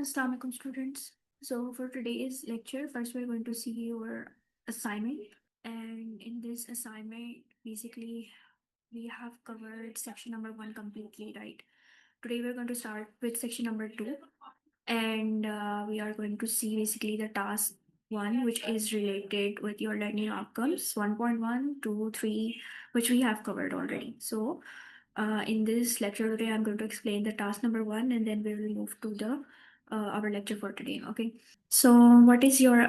Assalamu alaikum students. So for today's lecture, first we're going to see your assignment. And in this assignment, basically we have covered section number 1 completely, right? Today we're going to start with section number 2. And we are going to see basically the task 1, which is related with your learning outcomes, 1.1, 2, 3, which we have covered already. So in this lecture today, I'm going to explain the task number 1, and then we will move to the our lecture for today. Okay. So what is your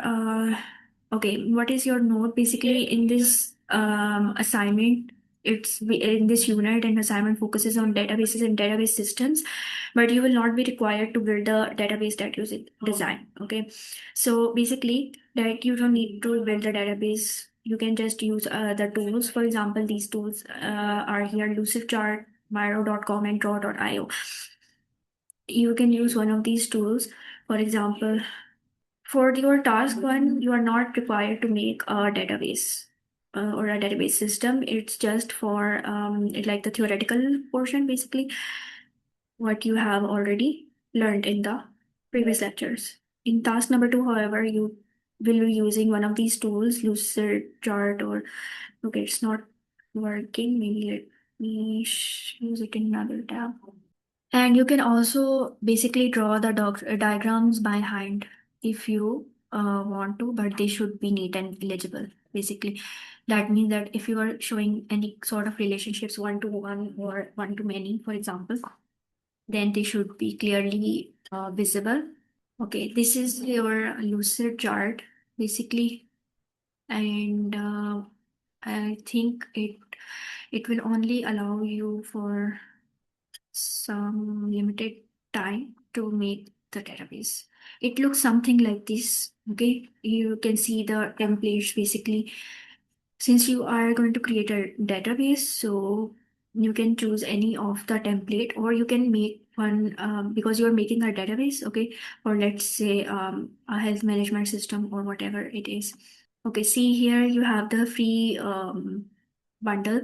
note basically in this assignment? It's in this unit, and assignment focuses on databases and database systems, but you will not be required to build the database that you design. Okay. So basically, that you don't need to build the database. You can just use the tools. For example, these tools are here: Lucidchart, Miro.com, and Draw.io. You can use one of these tools. For example, for your task 1, you are not required to make a database or a database system. It's just for like the theoretical portion, basically, what you have already learned in the previous lectures. In task number 2, however, you will be using one of these tools, Lucidchart, or okay, it's not working. Maybe let me use it in another tab. And you can also basically draw the diagrams by hand if you want to, but they should be neat and legible. Basically, that means that if you are showing any sort of relationships, one to one or one to many, for example, then they should be clearly visible. Okay, this is your lucid chart basically, and I think it will only allow you for some limited time to make the database. It looks something like this. Okay, you can see the templates basically. Since you are going to create a database, so you can choose any of the template, or you can make one because you are making a database, okay, or let's say a health management system or whatever it is. Okay, see here you have the free bundle.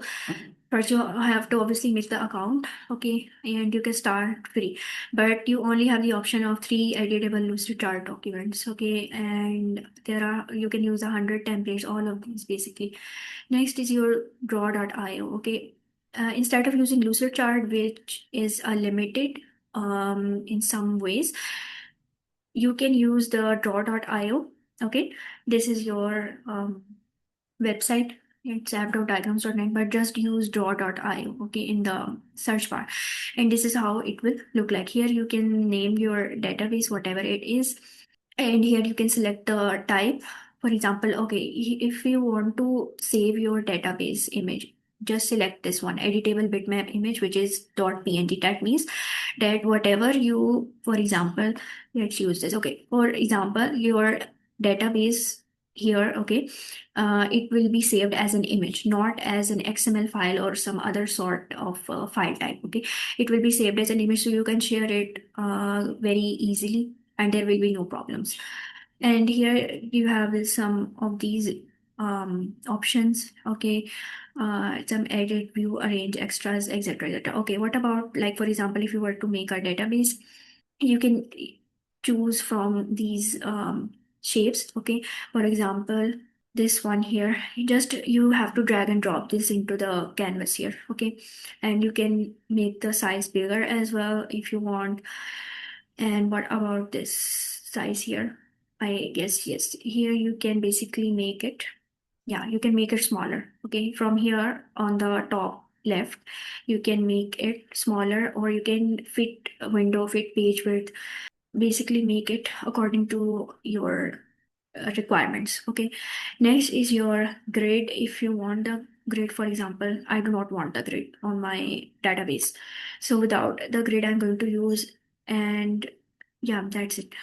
First, you have to obviously make the account, okay, and you can start free. But you only have the option of 3 editable lucid chart documents, okay, and there are you can use 100 templates, all of these basically. Next is your draw.io, okay. Instead of using lucid chart, which is a limited in some ways, you can use the draw.io, okay. This is your website. It's app.diagrams.net, but just use draw.io, okay, in the search bar. And this is how it will look like. Here you can name your database, whatever it is. And here you can select the type. For example, okay, if you want to save your database image, just select this one, editable bitmap image, which is .png. That means that whatever you, for example, let's use this. Okay, for example, your database here, okay, it will be saved as an image, not as an XML file or some other sort of file type. Okay, it will be saved as an image, so you can share it very easily, and there will be no problems. And here you have some of these options, okay, some edit, view, arrange, extras, etc, etc. Okay, what about, like, for example, if you were to make a database, you can choose from these shapes, okay. For example, this one here, you have to drag and drop this into the canvas here, okay, and you can make the size bigger as well if you want. And what about this size here? I guess yes, here you can basically make it, yeah, you can make it smaller, okay. From here on the top left, you can make it smaller, or you can fit a window, fit page width, basically make it according to your requirements, okay. Next is your grid. If you want the grid, for example, I do not want the grid on my database, so without the grid I'm going to use, and yeah, that's it.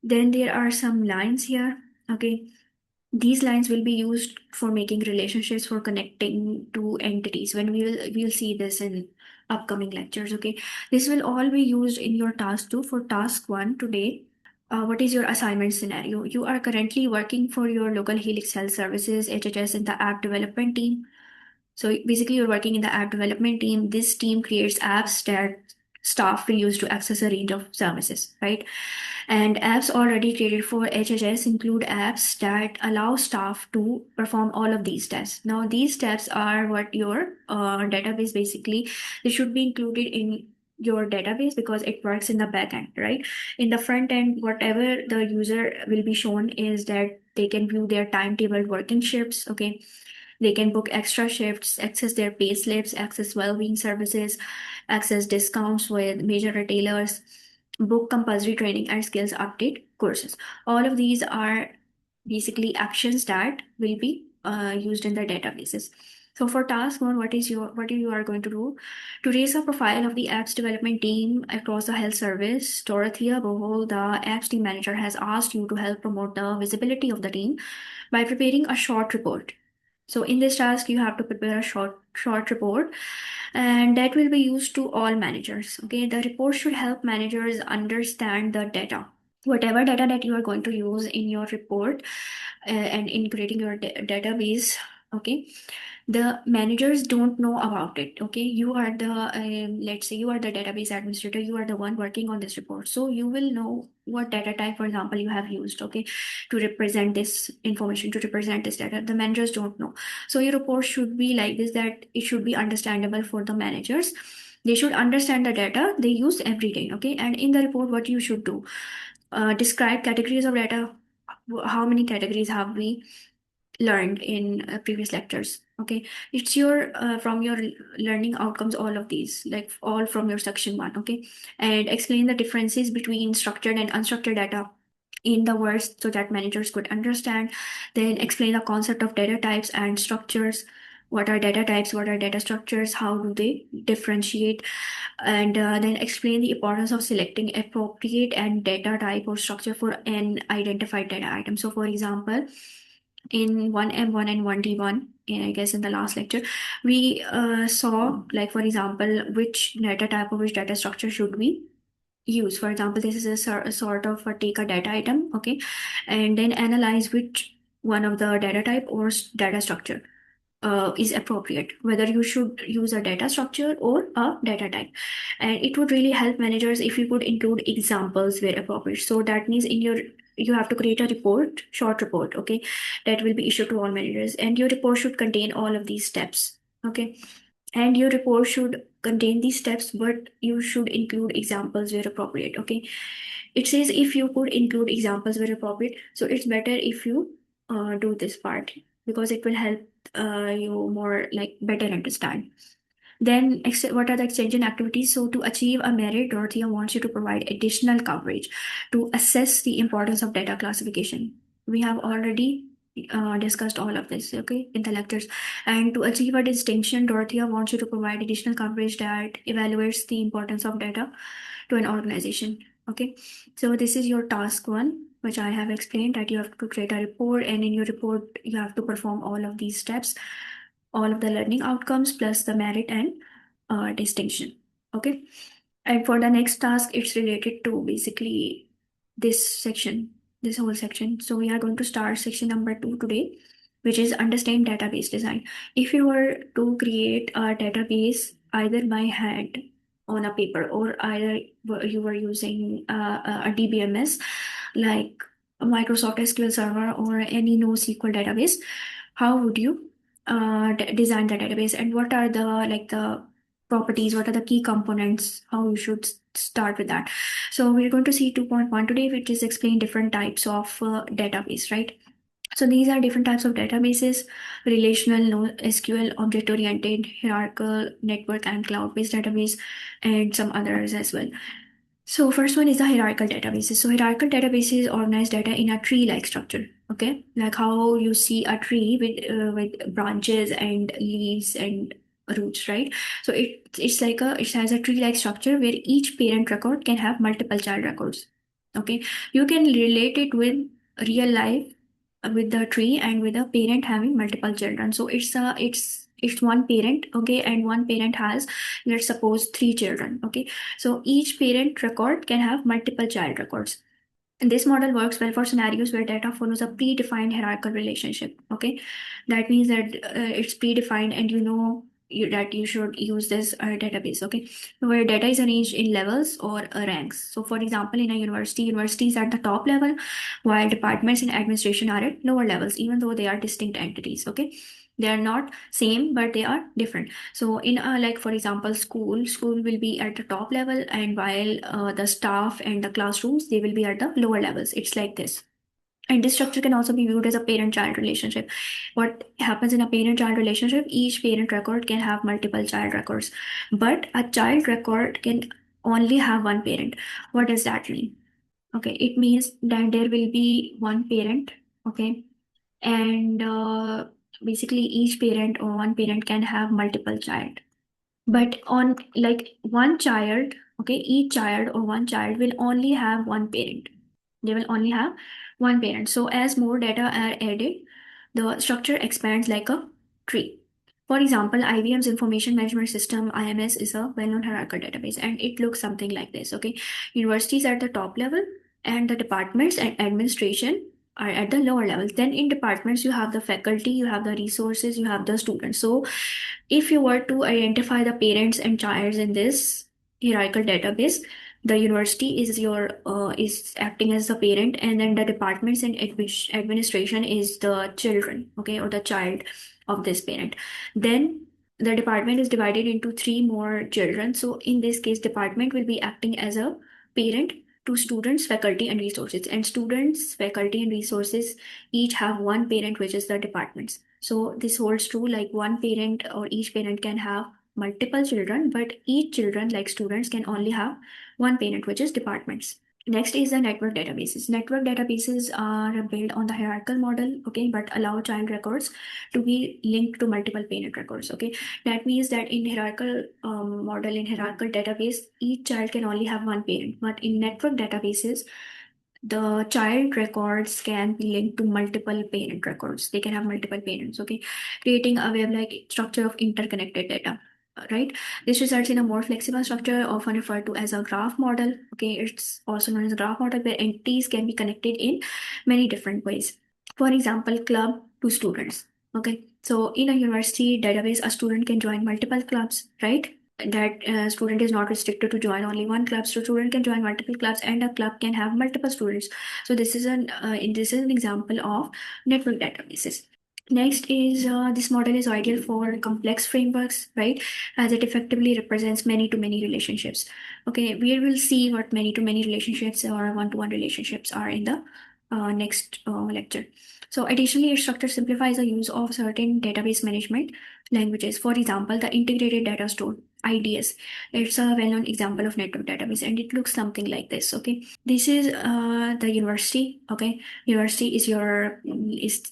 Then there are some lines here, okay. These lines will be used for making relationships, for connecting to entities. When we'll see this in upcoming lectures, okay. This will all be used in your task 2. For task 1 today, what is your assignment scenario? You are currently working for your local Helix Health Services, HHS, in the app development team. So basically, you're working in the app development team. This team creates apps that staff we use to access a range of services, right? And apps already created for HHS include apps that allow staff to perform all of these tests. Now, these steps are what your database basically, they should be included in your database because it works in the back end, right? In the front end, whatever the user will be shown is that they can view their timetable working shifts, okay? They can book extra shifts, access their pay slips, access well-being services, access discounts with major retailers, book compulsory training and skills update courses. All of these are basically actions that will be used in the databases. So for task one, what you are going to do to raise a profile of the apps development team across the health service. Dorothea Bohol, the apps team manager, has asked you to help promote the visibility of the team by preparing a short report. So in this task, you have to prepare a short report, and that will be used to all managers. Okay, the report should help managers understand the data. Whatever data that you are going to use in your report and in creating your database, okay, the managers don't know about it. Okay, you are the let's say you are the database administrator, you are the one working on this report, so you will know what data type, for example, you have used, okay, to represent this information, to represent this data. The managers don't know, so your report should be like this, that it should be understandable for the managers. They should understand the data they use every day. Okay, and in the report, what you should do, describe categories of data. How many categories have we learned in previous lectures? Okay, it's your from your learning outcomes, all of these, like all from your section one. Okay, and explain the differences between structured and unstructured data in the words so that managers could understand. Then explain the concept of data types and structures. What are data types, what are data structures, how do they differentiate? And then explain the importance of selecting appropriate and data type or structure for an identified data item. So for example, in 1M1 and 1D1, I guess in the last lecture, we saw, like, for example, which data type or which data structure should we use. For example, this is a sort of take a data item, okay, and then analyze which one of the data type or data structure is appropriate, whether you should use a data structure or a data type. And it would really help managers if you could include examples where appropriate. So that means in your, you have to create a report, short report, okay, that will be issued to all managers, and your report should contain all of these steps, okay. And your report should contain these steps, but you should include examples where appropriate, okay. It says if you could include examples where appropriate, so it's better if you do this part, because it will help you more, like, better understand. Then, what are the extension activities? So, to achieve a merit, Dorothea wants you to provide additional coverage to assess the importance of data classification. We have already discussed all of this, okay, in the lectures. And to achieve a distinction, Dorothea wants you to provide additional coverage that evaluates the importance of data to an organization. Okay, so this is your task one, which I have explained, that you have to create a report, and in your report, you have to perform all of these steps, all of the learning outcomes plus the merit and distinction. Okay, and for the next task, it's related to basically this section, this whole section. So we are going to start section number 2 today, which is understand database design. If you were to create a database either by hand on a paper, or either you were using a DBMS like a Microsoft SQL Server or any NoSQL database, how would you design the database, and what are the, like, the properties, what are the key components, how you should start with that. So we're going to see 2.1 today, which is explain different types of database, right? So these are different types of databases: relational, NoSQL, object-oriented, hierarchical, network, and cloud-based database, and some others as well. So first one is the hierarchical databases. So hierarchical databases organize data in a tree-like structure. Okay, like how you see a tree with branches and leaves and roots, right? So it's like it has a tree-like structure where each parent record can have multiple child records. Okay, you can relate it with real life, with the tree and with a parent having multiple children. So it's one parent, okay, and one parent has, let's suppose, three children, okay. So each parent record can have multiple child records. And this model works well for scenarios where data follows a predefined hierarchical relationship. Okay, that means that it's predefined, and that you should use this database, okay, where data is arranged in levels or ranks. So for example, in a university is at the top level, while departments and administration are at lower levels, even though they are distinct entities, okay. They are not same, but they are different. So in like for example, school will be at the top level, and while the staff and the classrooms, they will be at the lower levels. It's like this. And this structure can also be viewed as a parent-child relationship. What happens in a parent-child relationship, each parent record can have multiple child records, but a child record can only have one parent. What does that mean? Okay, it means that there will be one parent, okay, and basically each parent or one parent can have multiple child. But on like one child, okay, each child or one child will only have one parent. They will only have one parent. So as more data are added, the structure expands like a tree. For example, IBM's information management system, IMS, is a well-known hierarchical database, and it looks something like this. Okay, universities are at the top level, and the departments and administration are at the lower level. Then in departments, you have the faculty, you have the resources, you have the students. So if you were to identify the parents and childs in this hierarchical database, the university is acting as the parent, and then the departments and administration is the children, okay, or the child of this parent. Then the department is divided into three more children. So in this case, department will be acting as a parent to students, faculty, and resources. And students, faculty, and resources each have one parent, which is the departments. So this holds true, like one parent or each parent can have multiple children, but each children, like students, can only have one parent, which is departments. Next is the network databases. Network databases are built on the hierarchical model, okay, but allow child records to be linked to multiple parent records, okay. That means that in hierarchical model, in hierarchical database, each child can only have one parent, but in network databases, the child records can be linked to multiple parent records. They can have multiple parents, okay, creating a web-like structure of interconnected data. Right. This results in a more flexible structure, often referred to as a graph model. Okay, it's also known as a graph model where entities can be connected in many different ways. For example, club to students. Okay, so in a university database, a student can join multiple clubs, right? That student is not restricted to join only one club. So student can join multiple clubs, and a club can have multiple students. So this is an example of network databases. Next is this model is ideal for complex frameworks, right? As it effectively represents many to many relationships. Okay, we will see what many to many relationships or one to one relationships are in the next lecture. So additionally, its structure simplifies the use of certain database management languages. For example, the integrated data store, IDS. It's a well-known example of network database, and it looks something like this. Okay, this is the university. Okay, university is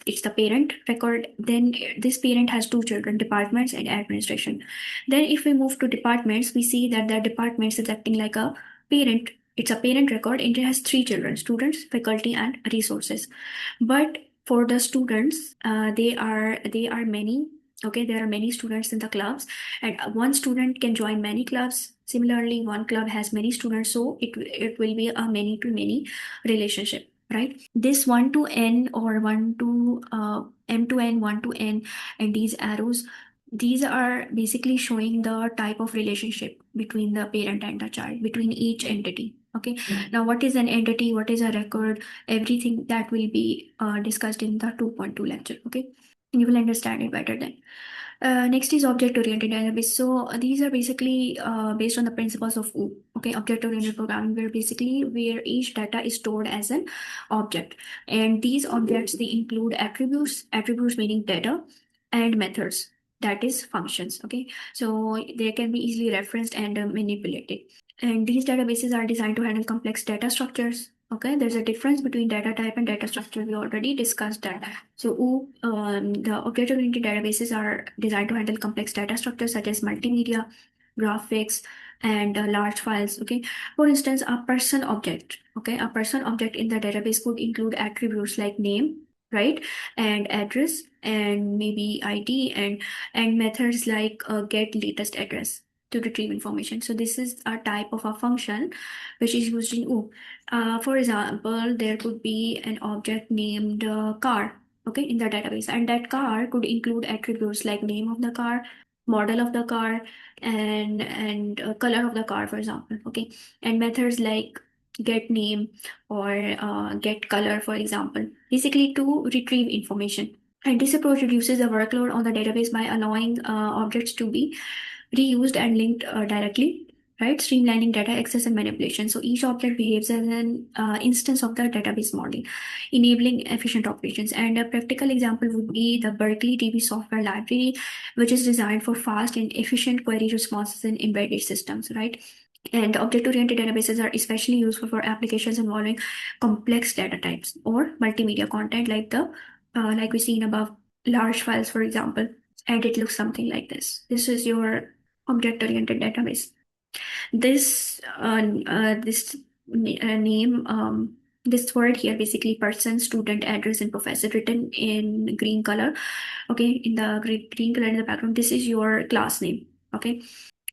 it's the parent record. Then this parent has two children, departments and administration. Then if we move to departments, we see that the departments is acting like a parent. It's a parent record, and it has three children, students, faculty, and resources. But for the students, they are many. Okay, there are many students in the clubs, and one student can join many clubs. Similarly, one club has many students, so it will be a many to many relationship, right? This one to n or one to m to n, one to n, and these arrows, these are basically showing the type of relationship between the parent and the child, between each entity. Okay, now what is an entity, what is a record, everything that will be discussed in the 2.2 lecture. Okay, you will understand it better then. Next is object-oriented database. So these are basically based on the principles of OOP. Okay, object-oriented programming, where each data is stored as an object, and these objects, they include attributes meaning data, and methods, that is functions. Okay, so they can be easily referenced and manipulated. And these databases are designed to handle complex data structures. Okay, there's a difference between data type and data structure. We already discussed that. So the object-oriented databases are designed to handle complex data structures such as multimedia, graphics, and large files. Okay, for instance, a person object. Okay, a person object in the database could include attributes like name, right, and address, and maybe ID, and methods like get latest address to retrieve information. So this is a type of a function which is used in OOP. For example, there could be an object named car, okay, in the database, and that car could include attributes like name of the car, model of the car, and color of the car, for example. Okay, and methods like get name or get color, for example, basically to retrieve information. And this approach reduces the workload on the database by allowing objects to be reused and linked directly, right? Streamlining data access and manipulation. So each object behaves as an instance of the database model, enabling efficient operations. And a practical example would be the Berkeley DB software library, which is designed for fast and efficient query responses in embedded systems, right? And object-oriented databases are especially useful for applications involving complex data types or multimedia content, like we seen above, large files, for example. And it looks something like this. This is your object-oriented database. This word here, basically person, student, address, and professor, written in green color. Okay, in the green color in the background, this is your class name. Okay,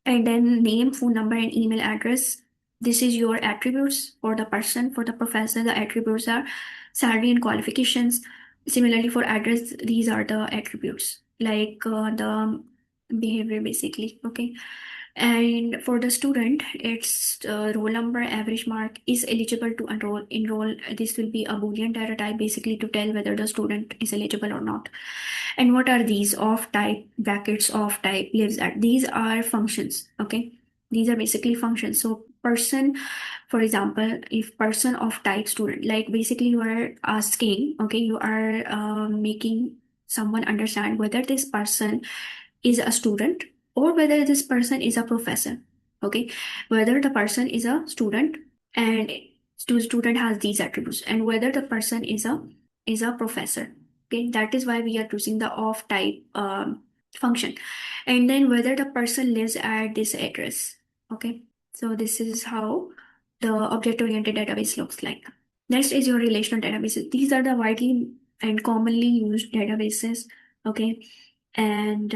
and then name, phone number, and email address. This is your attributes for the person. For the professor, the attributes are salary and qualifications. Similarly, for address, these are the attributes, like the behavior, basically. Okay, and for the student, it's roll number, average mark, is eligible to enroll. This will be a boolean data type, basically to tell whether the student is eligible or not. And what are these? Of type, brackets, of type, lives at. These are functions. Okay, these are basically functions. So person, for example, if person of type student, like basically you are asking, okay, you are making someone understand whether this person is a student or whether this person is a professor. Okay, whether the person is a student and student has these attributes, and whether the person is a professor. Okay, that is why we are using the of type function. And then whether the person lives at this address. Okay, so this is how the object oriented database looks like. Next is your relational databases. These are the widely and commonly used databases. Okay, and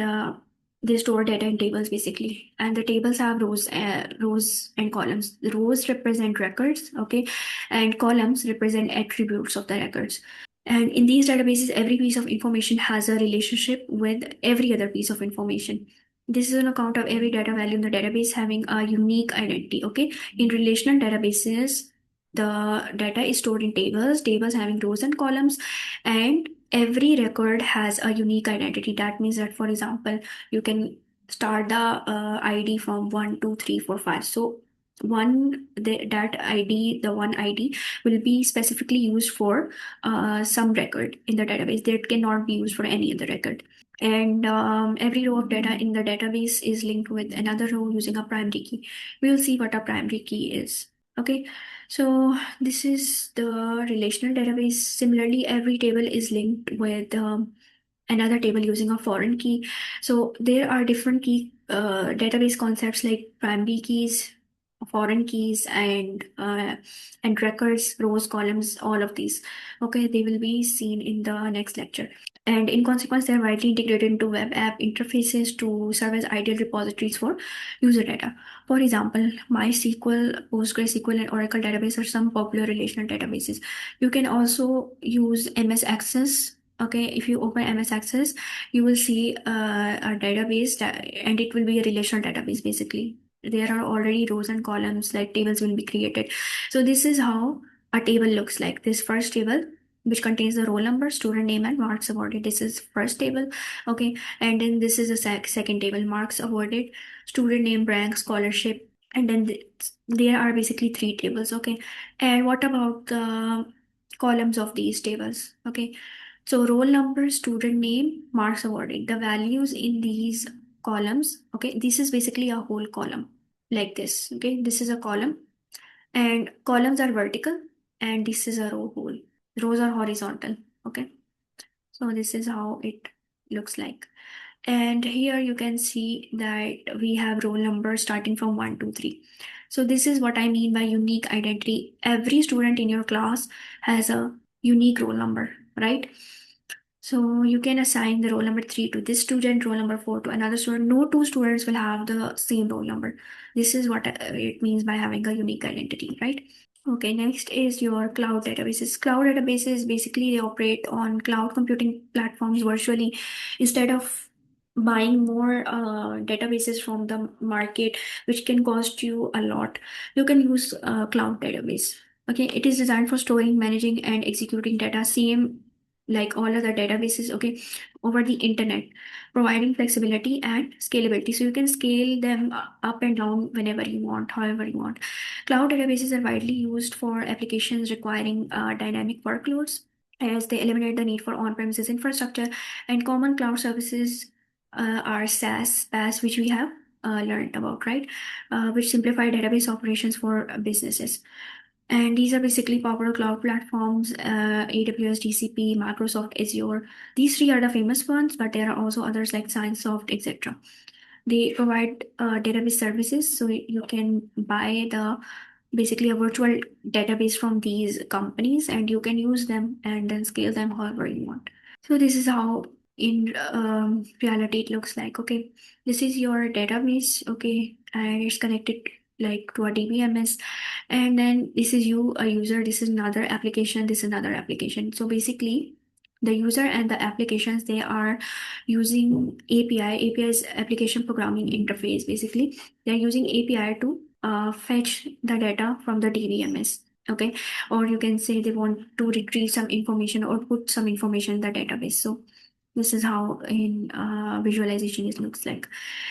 they store data in tables, basically, and the tables have rows and columns. The rows represent records, okay, and columns represent attributes of the records. And in these databases, every piece of information has a relationship with every other piece of information. This is an account of every data value in the database having a unique identity. Okay, in relational databases, the data is stored in tables having rows and columns, and every record has a unique identity. That means that, for example, you can start the ID from 1, 2, 3, 4, 5. So the one ID will be specifically used for some record in the database that cannot be used for any other record. And every row of data in the database is linked with another row using a primary key. We will see what a primary key is. Okay, so this is the relational database. Similarly, every table is linked with another table using a foreign key. So there are different key database concepts like primary keys, foreign keys, and records, rows, columns, all of these. Okay, they will be seen in the next lecture. And in consequence, they're widely integrated into web app interfaces to serve as ideal repositories for user data. For example, MySQL, PostgreSQL, and Oracle database are some popular relational databases. You can also use MS Access. Okay, if you open MS Access, you will see a database and it will be a relational database, basically. There are already rows and columns, like tables will be created. So this is how a table looks like. This first table, which contains the roll number, student name, and marks awarded. This is first table. Okay, and then this is a second table, marks awarded, student name, rank, scholarship, and then there are basically three tables. Okay, and what about the columns of these tables? Okay, so roll number, student name, marks awarded. The values in these columns, okay, this is basically a whole column like this. Okay, this is a column, and columns are vertical, and this is a row whole. Rows are horizontal. Okay, so this is how it looks like. And here you can see that we have roll number starting from 1, 2, 3. So this is what I mean by unique identity. Every student in your class has a unique roll number, right? So you can assign the roll number 3 to this student, roll number 4 to another student. No two students will have the same roll number. This is what it means by having a unique identity, right? Okay, next is your cloud databases. Cloud databases, basically they operate on cloud computing platforms virtually instead of buying more databases from the market, which can cost you a lot, you can use cloud database. Okay, it is designed for storing, managing, and executing data, same like all other databases. Okay, over the internet, providing flexibility and scalability. So you can scale them up and down whenever you want, however you want. Cloud databases are widely used for applications requiring dynamic workloads, as they eliminate the need for on-premises infrastructure. And common cloud services are SaaS, PaaS, which we have learned about, right? Which simplify database operations for businesses. And these are basically popular cloud platforms: AWS, GCP, Microsoft Azure. These three are the famous ones, but there are also others like ScienceSoft, etc. They provide database services, so you can buy the basically a virtual database from these companies, and you can use them and then scale them however you want. So this is how in reality it looks like. Okay, this is your database. Okay, and it's connected like to a DBMS, and then this is you, a user. This is another application. This is another application. So basically, the user and the applications, they are using API. API is application programming interface. Basically, they're using API to fetch the data from the DBMS. Okay, or you can say they want to retrieve some information or put some information in the database. So this is how in visualization it looks like.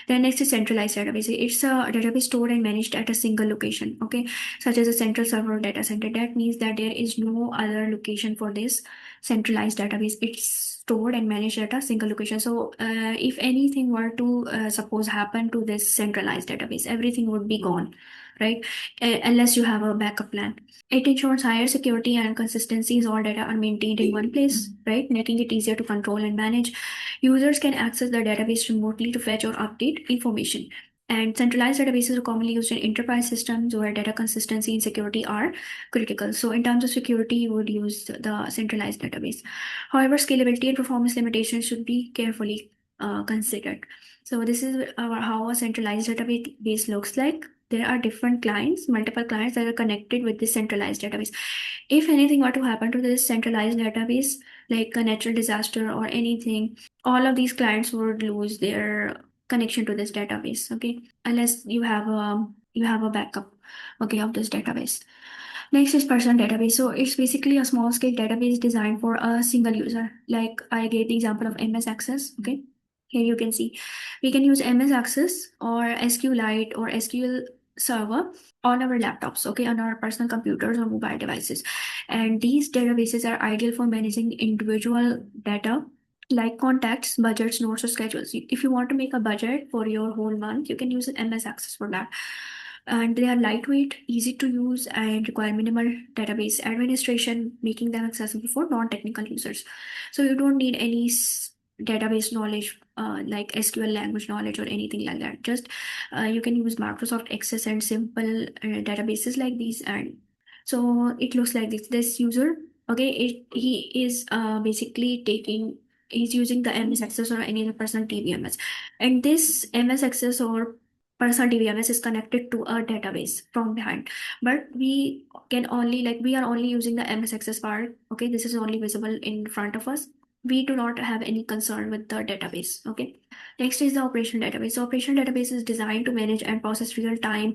Then next is centralized database. It's a database stored and managed at a single location, okay, such as a central server data center. That means that there is no other location for this centralized database. It's stored and managed at a single location. So if anything were to suppose happen to this centralized database, everything would be gone, right? Unless you have a backup plan. It ensures higher security and consistency, as all data are maintained in one place, right? Making it easier to control and manage. Users can access the database remotely to fetch or update information. And centralized databases are commonly used in enterprise systems where data consistency and security are critical. So, in terms of security, you would use the centralized database. However, scalability and performance limitations should be carefully considered. So, this is how a centralized database looks like. There are different clients, multiple clients that are connected with this centralized database. If anything were to happen to this centralized database, like a natural disaster or anything, all of these clients would lose their connection to this database. Okay, unless you have a backup, okay, of this database. Next is personal database. So it's basically a small scale database designed for a single user. Like I gave the example of MS Access. Okay, here you can see we can use MS Access or SQLite or SQL Server on our laptops, okay, on our personal computers or mobile devices. And these databases are ideal for managing individual data like contacts, budgets, notes, or schedules. If you want to make a budget for your whole month, you can use MS Access for that. And they are lightweight, easy to use, and require minimal database administration, making them accessible for non-technical users. So you don't need any database knowledge like SQL language knowledge or anything like that. Just you can use Microsoft Access and simple databases like these. And so it looks like this user, okay, he is basically taking, he's using the MS Access or any other personal DBMS, and this MS Access or personal DBMS is connected to a database from behind, but we can only, like, we are only using the MS Access part. Okay, this is only visible in front of us. We do not have any concern with the database. Okay, next is the operational database. So operational database is designed to manage and process real-time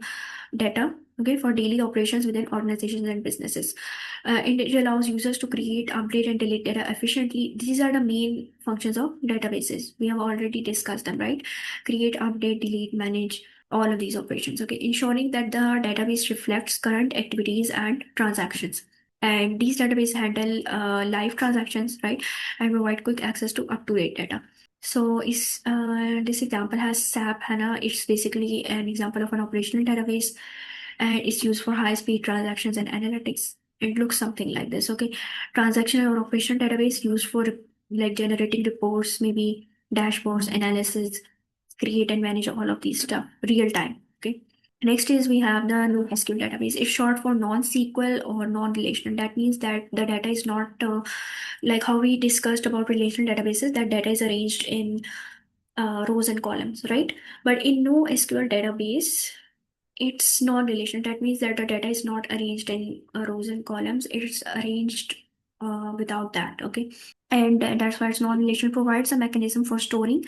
data, okay, for daily operations within organizations and businesses. And it allows users to create, update, and delete data efficiently. These are the main functions of databases. We have already discussed them, right? Create, update, delete, manage, all of these operations, okay, ensuring that the database reflects current activities and transactions. And these databases handle live transactions, right, and provide quick access to up-to-date data. So this example has SAP HANA. It's basically an example of an operational database, and it's used for high-speed transactions and analytics. It looks something like this, okay. Transactional or operational database used for like generating reports, maybe dashboards, analysis, create and manage all of these stuff real time. Okay. Next is we have the NoSQL database. It's short for non-SQL or non-relational. That means that the data is not like how we discussed about relational databases, that data is arranged in rows and columns, right? But in NoSQL database, it's non-relational. That means that the data is not arranged in rows and columns. It's arranged without that. Okay. And that's why it's non-relational provides a mechanism for storing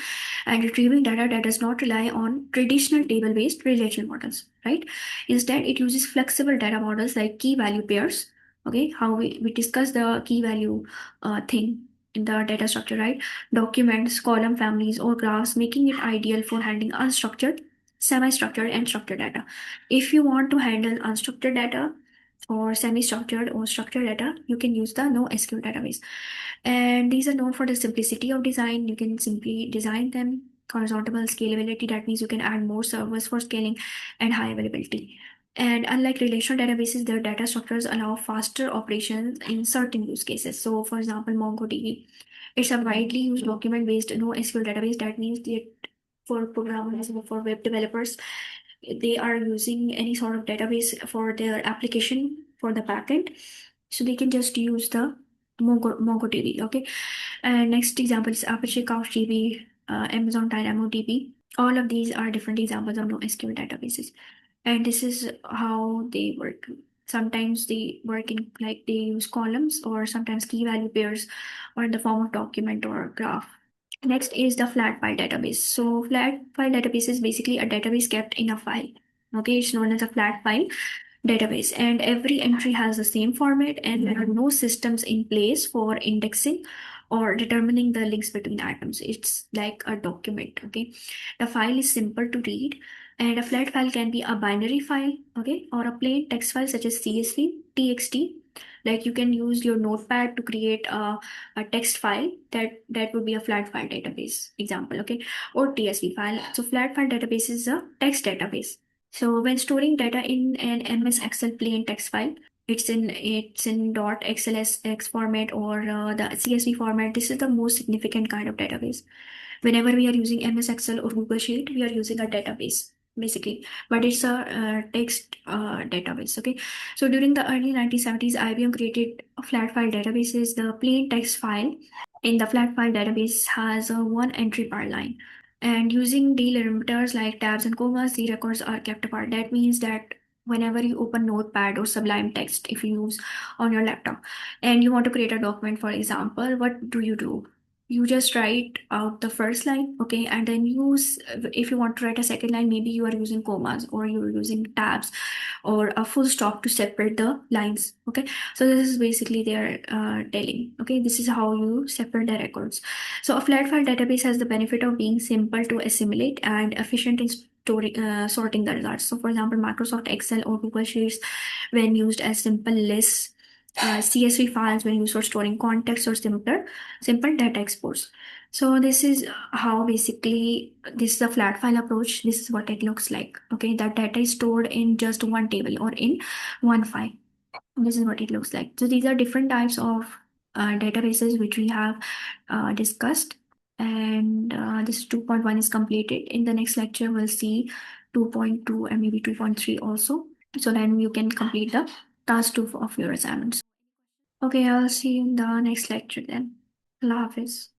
and retrieving data that does not rely on traditional table-based relational models, right? Instead, it uses flexible data models like key value pairs. Okay, how we discuss the key value thing in the data structure, right? Documents, column families, or graphs, making it ideal for handling unstructured, semi-structured, and structured data. If you want to handle unstructured data or semi-structured or structured data, you can use the NoSQL database. And these are known for the simplicity of design. You can simply design them. Horizontal scalability, that means you can add more servers for scaling, and high availability. And unlike relational databases, their data structures allow faster operations in certain use cases. So, for example, MongoDB, it's a widely used document-based NoSQL database. That means that for programmers or for web developers, they are using any sort of database for their application for the backend. So they can just use the MongoDB. Okay. And next example is Apache CouchDB, Amazon DynamoDB. All of these are different examples of NoSQL databases. And this is how they work. Sometimes they work in like they use columns or sometimes key value pairs or in the form of document or graph. Next is the flat file database. So flat file database is basically a database kept in a file. Okay, it's known as a flat file database, and every entry has the same format, and there are no systems in place for indexing or determining the links between items. It's like a document. Okay, the file is simple to read, and a flat file can be a binary file, okay, or a plain text file such as CSV, TXT. Like you can use your notepad to create a text file that would be a flat file database example, okay, or TSV file. So flat file database is a text database. So when storing data in an MS Excel plain text file, it's in .xlsx format or the CSV format. This is the most significant kind of database. Whenever we are using MS Excel or Google Sheet, we are using a database basically, but it's a text database. Okay, so during the early 1970s, IBM created flat file databases. The plain text file in the flat file database has a one entry per line. And using delimiters like tabs and commas, the records are kept apart. That means that whenever you open Notepad or Sublime Text, if you use on your laptop, and you want to create a document, for example, what do? You just write out the first line, okay, and then use, if you want to write a second line, maybe you are using commas or you're using tabs or a full stop to separate the lines, okay. So this is basically their telling, okay, this is how you separate the records. So a flat file database has the benefit of being simple to assimilate and efficient in sorting the results. So for example, Microsoft Excel or Google Sheets, when used as simple lists, CSV files when used for storing context or simple data exports. So this is how basically this is a flat file approach. This is what it looks like. Okay, that data is stored in just one table or in one file. This is what it looks like. So these are different types of databases which we have discussed. And this 2.1 is completed. In the next lecture, we'll see 2.2 and maybe 2.3 also. So then you can complete the task 2 of your assignments. Okay, I'll see you in the next lecture then. Allah Hafiz.